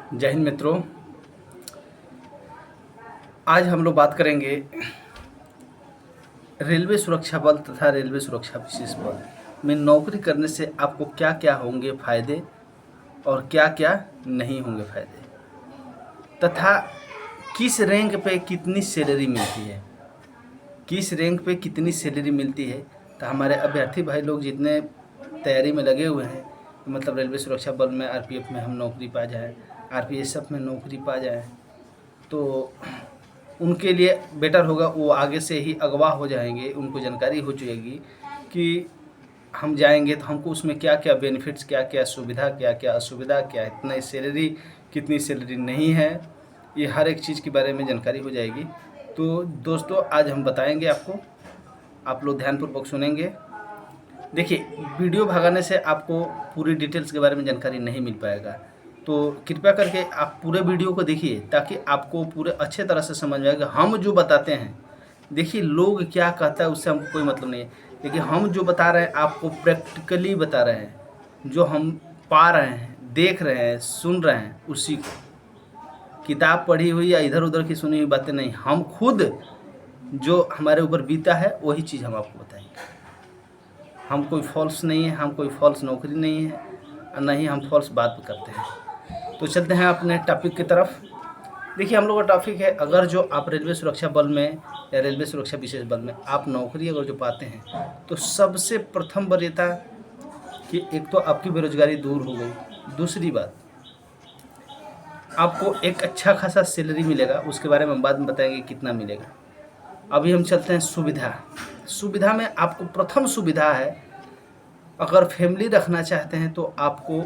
जय हिंद मित्रों। आज हम लोग बात करेंगे रेलवे सुरक्षा बल तथा रेलवे सुरक्षा विशेष बल में नौकरी करने से आपको क्या क्या होंगे फायदे और क्या क्या नहीं होंगे फायदे, तथा किस रैंक पे कितनी सैलरी मिलती है, किस रैंक पे कितनी सैलरी मिलती है। तो हमारे अभ्यर्थी भाई लोग जितने तैयारी में लगे हुए हैं, मतलब रेलवे सुरक्षा बल में, आरपीएफ में हम नौकरी पा जाए, आरपीएसएफ में नौकरी पा जाए, तो उनके लिए बेटर होगा। वो आगे से ही अगवा हो जाएंगे, उनको जानकारी हो जाएगी कि हम जाएंगे तो हमको उसमें क्या क्या बेनिफिट्स, क्या क्या सुविधा, क्या क्या असुविधा, क्या इतना सैलरी, कितनी सैलरी नहीं है, ये हर एक चीज़ के बारे में जानकारी हो जाएगी। तो दोस्तों आज हम बताएंगे आपको, आप लोग ध्यानपूर्वक सुनेंगे। देखिए, वीडियो भगाने से आपको पूरी डिटेल्स के बारे में जानकारी नहीं मिल पाएगा, तो कृपया करके आप पूरे वीडियो को देखिए ताकि आपको पूरे अच्छे तरह से समझ में आएगा। हम जो बताते हैं, देखिए लोग क्या कहता है उससे हमको कोई मतलब नहीं है, लेकिन हम जो बता रहे हैं आपको प्रैक्टिकली बता रहे हैं, जो हम पा रहे हैं, देख रहे हैं, सुन रहे हैं, उसी को। किताब पढ़ी हुई या इधर उधर की सुनी हुई बातें नहीं, हम खुद जो हमारे ऊपर बीता है वही चीज़ हम आपको बताएंगे। हम कोई फॉल्स नहीं है, हम कोई फॉल्स नौकरी नहीं है, और न ही हम फॉल्स बात करते हैं। तो चलते हैं अपने टॉपिक की तरफ। देखिए, हम लोग का टॉपिक है, अगर जो आप रेलवे सुरक्षा बल में या रेलवे सुरक्षा विशेष बल में आप नौकरी अगर जो पाते हैं, तो सबसे प्रथम वरीयता कि एक तो आपकी बेरोजगारी दूर हो गई। दूसरी बात, आपको एक अच्छा खासा सैलरी मिलेगा, उसके बारे में हम बाद में बताएंगे कितना मिलेगा। अभी हम चलते हैं सुविधा। सुविधा में आपको प्रथम सुविधा है, अगर फैमिली रखना चाहते हैं तो आपको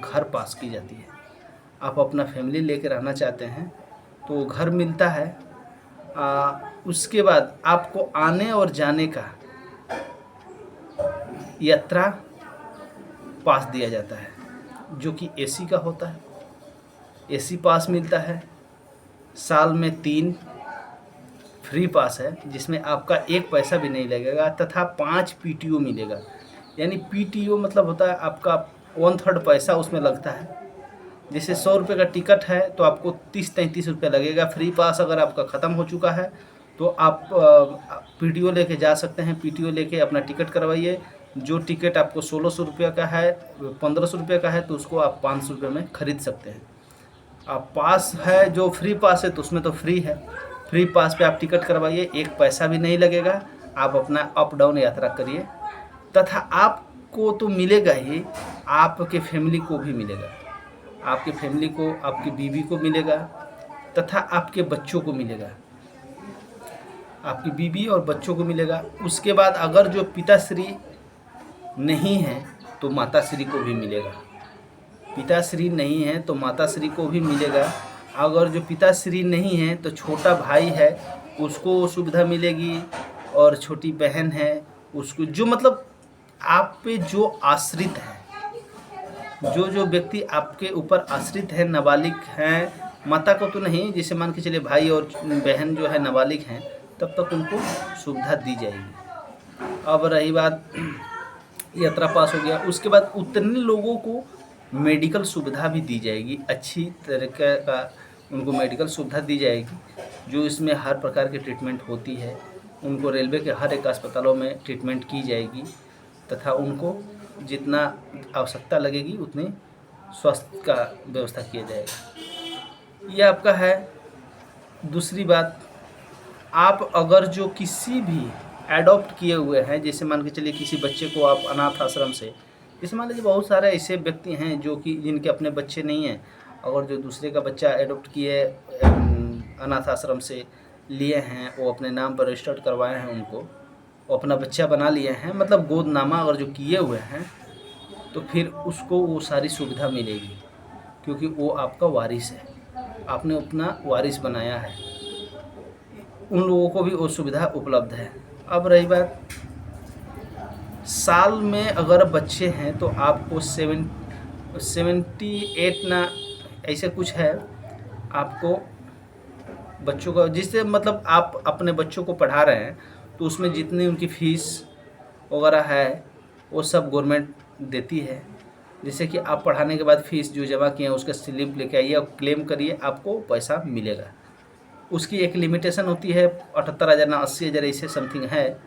घर पास की जाती है। आप अपना फैमिली लेकर रहना चाहते हैं तो घर मिलता है। उसके बाद आपको आने और जाने का यात्रा पास दिया जाता है, जो कि एसी का होता है। एसी पास मिलता है। साल में 3 फ्री पास है, जिसमें आपका एक पैसा भी नहीं लगेगा, तथा 5 पीटीओ मिलेगा। यानी पीटीओ मतलब होता है आपका 1/3 पैसा उसमें लगता है। जैसे 100 रुपये का टिकट है तो आपको 30-33 रुपये लगेगा। फ्री पास अगर आपका ख़त्म हो चुका है तो आप पीटीओ लेके जा सकते हैं। पीटीओ लेके अपना टिकट करवाइए। जो टिकट आपको 1600 रुपये का है, 1500 रुपये का है, तो उसको आप 500 रुपये में ख़रीद सकते हैं। आप पास है जो फ्री पास है तो उसमें तो फ्री है। फ्री पास पे आप टिकट करवाइए, एक पैसा भी नहीं लगेगा। आप अपना अप डाउन यात्रा करिए, तथा आपको तो मिलेगा ही, आपके फैमिली को भी मिलेगा। आपके फैमिली को, आपकी बीवी को मिलेगा, तथा आपके बच्चों को मिलेगा। आपकी बीवी और बच्चों को मिलेगा। उसके बाद अगर जो पिताश्री नहीं है तो माताश्री को भी मिलेगा। पिताश्री नहीं है तो माताश्री को भी मिलेगा। अगर जो पिताश्री नहीं है तो छोटा भाई है उसको वो सुविधा मिलेगी, और छोटी बहन है उसको, जो मतलब आप पे जो आश्रित है, जो व्यक्ति आपके ऊपर आश्रित है, नाबालिग हैं, माता को तो नहीं, जैसे मान के चलिए भाई और बहन जो है नाबालिग हैं, तब तक उनको सुविधा दी जाएगी। अब रही बात, यात्रा पास हो गया, उसके बाद उतने लोगों को मेडिकल सुविधा भी दी जाएगी। अच्छी तरीके का उनको मेडिकल सुविधा दी जाएगी, जो इसमें हर प्रकार की ट्रीटमेंट होती है। उनको रेलवे के हर एक अस्पतालों में ट्रीटमेंट की जाएगी, तथा उनको जितना आवश्यकता लगेगी उतनी स्वास्थ्य का व्यवस्था किया जाएगा। यह आपका है। दूसरी बात, आप अगर जो किसी भी एडॉप्ट किए हुए हैं, जैसे मान के चलिए किसी बच्चे को आप अनाथ आश्रम से, जैसे मान लीजिए बहुत सारे ऐसे व्यक्ति हैं जो कि जिनके अपने बच्चे नहीं हैं, अगर जो दूसरे का बच्चा एडॉप्ट किए अनाथ आश्रम से लिए हैं, वो अपने नाम पर रजिस्टर्ड करवाए हैं, उनको वो अपना बच्चा बना लिए हैं, मतलब गोदनामा अगर जो किए हुए हैं, तो फिर उसको वो सारी सुविधा मिलेगी, क्योंकि वो आपका वारिस है, आपने अपना वारिस बनाया है। उन लोगों को भी वो सुविधा उपलब्ध है। अब रही बात, साल में अगर बच्चे हैं तो आपको 78 ना ऐसे कुछ है, आपको बच्चों का, जिससे मतलब आप अपने बच्चों को पढ़ा रहे हैं, तो उसमें जितनी उनकी फ़ीस वगैरह है वो सब गवर्नमेंट देती है। जैसे कि आप पढ़ाने के बाद फीस जो जमा किए हैं उसका स्लिप लेके आइए और क्लेम करिए, आपको पैसा मिलेगा। उसकी एक लिमिटेशन होती है 78,000 ना 80,000 ऐसे समथिंग है,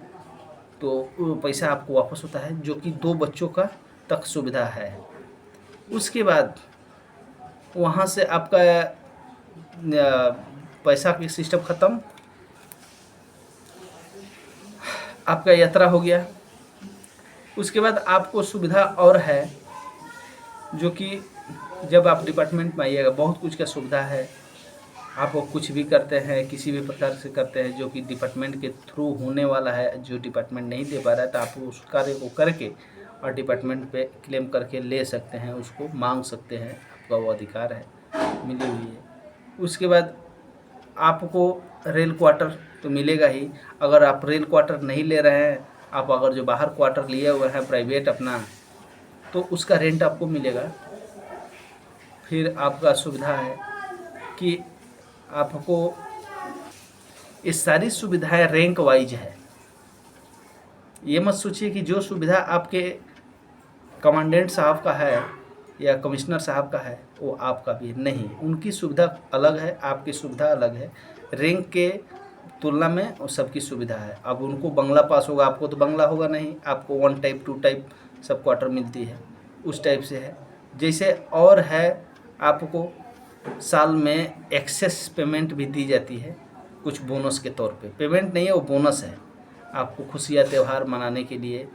तो वो पैसा आपको वापस होता है, जो कि 2 बच्चों का तक सुविधा है। उसके बाद वहाँ से आपका पैसा की सिस्टम ख़त्म, आपका यात्रा हो गया। उसके बाद आपको सुविधा और है, जो कि जब आप डिपार्टमेंट में आइएगा बहुत कुछ का सुविधा है। आप कुछ भी करते हैं, किसी भी प्रकार से करते हैं जो कि डिपार्टमेंट के थ्रू होने वाला है, जो डिपार्टमेंट नहीं दे पा रहा है, तो आप उस कार्य को करके और डिपार्टमेंट पे क्लेम करके ले सकते हैं, उसको मांग सकते हैं, आपका वो अधिकार है, मिली हुई है। उसके बाद आपको रेल क्वार्टर तो मिलेगा ही। अगर आप रेल क्वार्टर नहीं ले रहे हैं, आप अगर जो बाहर क्वार्टर लिए हुए हैं प्राइवेट अपना, तो उसका रेंट आपको मिलेगा। फिर आपका सुविधा है कि आपको ये सारी सुविधाएं रैंक वाइज है। ये मत सोचिए कि जो सुविधा आपके कमांडेंट साहब का है या कमिश्नर साहब का है वो आपका भी नहीं, उनकी सुविधा अलग है, आपकी सुविधा अलग है। रैंक के तुलना में वो सबकी सुविधा है। अब उनको बंगला पास होगा, आपको तो बंगला होगा नहीं, आपको 1 टाइप 2 टाइप सब क्वार्टर मिलती है, उस टाइप से है। जैसे और है, आपको साल में एक्सेस पेमेंट भी दी जाती है कुछ बोनस के तौर पे। पेमेंट नहीं है, वो बोनस है, आपको खुशियाँ त्यौहार मनाने के लिए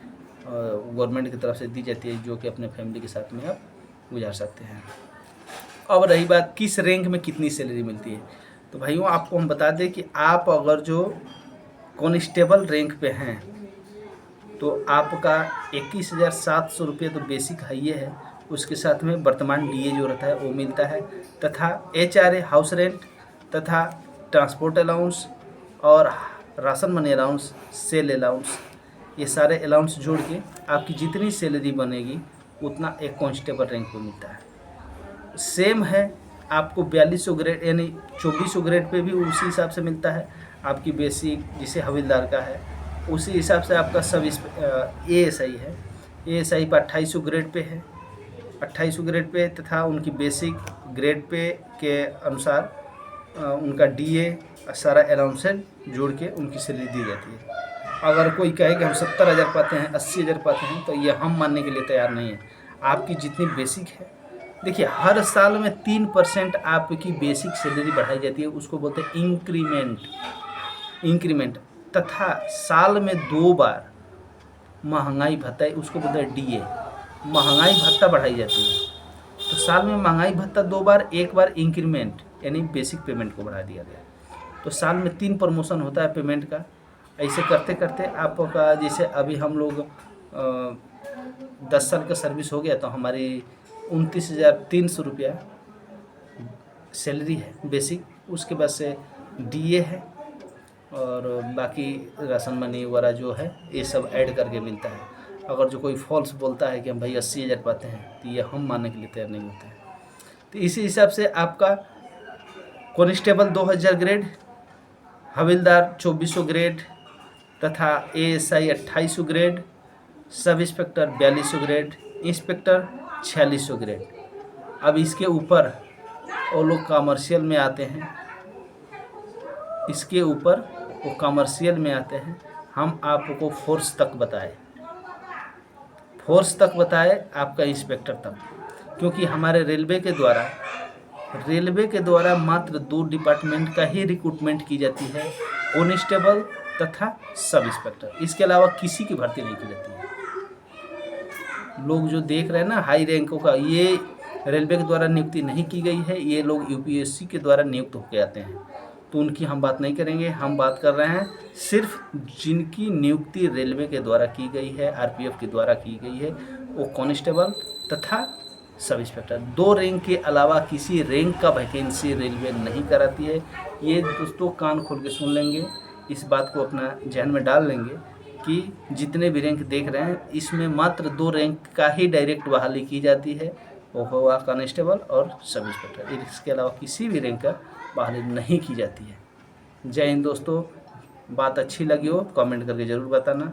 गवर्नमेंट की तरफ से दी जाती है, जो कि अपने फैमिली के साथ में आप गुजार सकते हैं। अब रही बात किस रैंक में कितनी सैलरी मिलती है, तो भाइयों आपको हम बता दें कि आप अगर जो कांस्टेबल रैंक पे हैं तो आपका 21,700 रुपये तो बेसिक है ये है। उसके साथ में वर्तमान डीए जो रहता है वो मिलता है, तथा HRA हाउस रेंट तथा ट्रांसपोर्ट अलाउंस और ration money allowance, cell allowance, ये सारे अलाउंस जोड़ के आपकी जितनी सैलरी बनेगी उतना एक कांस्टेबल रैंक पे मिलता है। सेम है, आपको 4200 ग्रेड यानी 2400 ग्रेड पे भी उसी हिसाब से मिलता है। आपकी बेसिक जिसे हवलदार का है उसी हिसाब से आपका सब ASI है, ASI पर 2800 ग्रेड पे है, 2800 ग्रेड पे, तथा उनकी बेसिक ग्रेड पे के अनुसार उनका DA सारा अलाउंसेंस जोड़ के उनकी सैलरी दी जाती है। अगर कोई कहे कि हम 70,000 पाते हैं, 80,000 पाते हैं, तो ये हम मानने के लिए तैयार नहीं है। आपकी जितनी बेसिक है, देखिए हर साल में 3% आपकी बेसिक सैलरी बढ़ाई जाती है, उसको बोलते हैं इंक्रीमेंट, तथा साल में 2 बार महंगाई भत्ता, उसको बोलते हैं DA, महंगाई भत्ता बढ़ाई जाती है। तो साल में महंगाई भत्ता 2 बार, एक बार इंक्रीमेंट यानी बेसिक पेमेंट को बढ़ा दिया गया। तो साल में 3 प्रमोशन होता है पेमेंट का। ऐसे करते करते आपका, जैसे अभी हम लोग 10 साल का सर्विस हो गया तो हमारी 29,300 रुपया सैलरी है बेसिक। उसके बाद से DA है और बाकी राशन मनी वगैरह जो है ये सब ऐड करके मिलता है। अगर जो कोई फॉल्स बोलता है कि हम भाई 80,000 पाते हैं, तो ये हम मानने के लिए तैयार नहीं होते हैं। तो इसी हिसाब से आपका कांस्टेबल 2000 ग्रेड, हवलदार 2400 ग्रेड तथा ASI 2800 grade, sub inspector 4200 grade, inspector 4600 grade. अब इसके ऊपर वो लोग कमर्शियल में आते हैं, इसके ऊपर वो कमर्शियल में आते हैं। हम आपको फोर्स तक बताए आपका इंस्पेक्टर तक, क्योंकि हमारे रेलवे के द्वारा मात्र 2 डिपार्टमेंट का ही रिक्रूटमेंट की जाती है, कांस्टेबल तथा सब इंस्पेक्टर। इसके अलावा किसी की भर्ती नहीं की जाती है। लोग जो देख रहे हैं ना हाई रैंकों का, ये रेलवे के द्वारा नियुक्ति नहीं की गई है, ये लोग UPSC के द्वारा नियुक्त होकर आते हैं, तो उनकी हम बात नहीं करेंगे। हम बात कर रहे हैं सिर्फ जिनकी नियुक्ति रेलवे के द्वारा की गई है, RPF के द्वारा की गई है, वो कांस्टेबल तथा सब इंस्पेक्टर। 2 रैंक के अलावा किसी रैंक का वैकेंसी रेलवे नहीं कराती है। ये दोस्तों कान खोल के सुन लेंगे, इस बात को अपना जहन में डाल लेंगे कि जितने भी रैंक देख रहे हैं इसमें मात्र 2 रैंक का ही डायरेक्ट बहाली की जाती है, वो हुआ कांस्टेबल और सब इंस्पेक्टर। इसके अलावा किसी भी रैंक का बहाली नहीं की जाती है। जय हिंद दोस्तों, बात अच्छी लगी हो कमेंट करके ज़रूर बताना।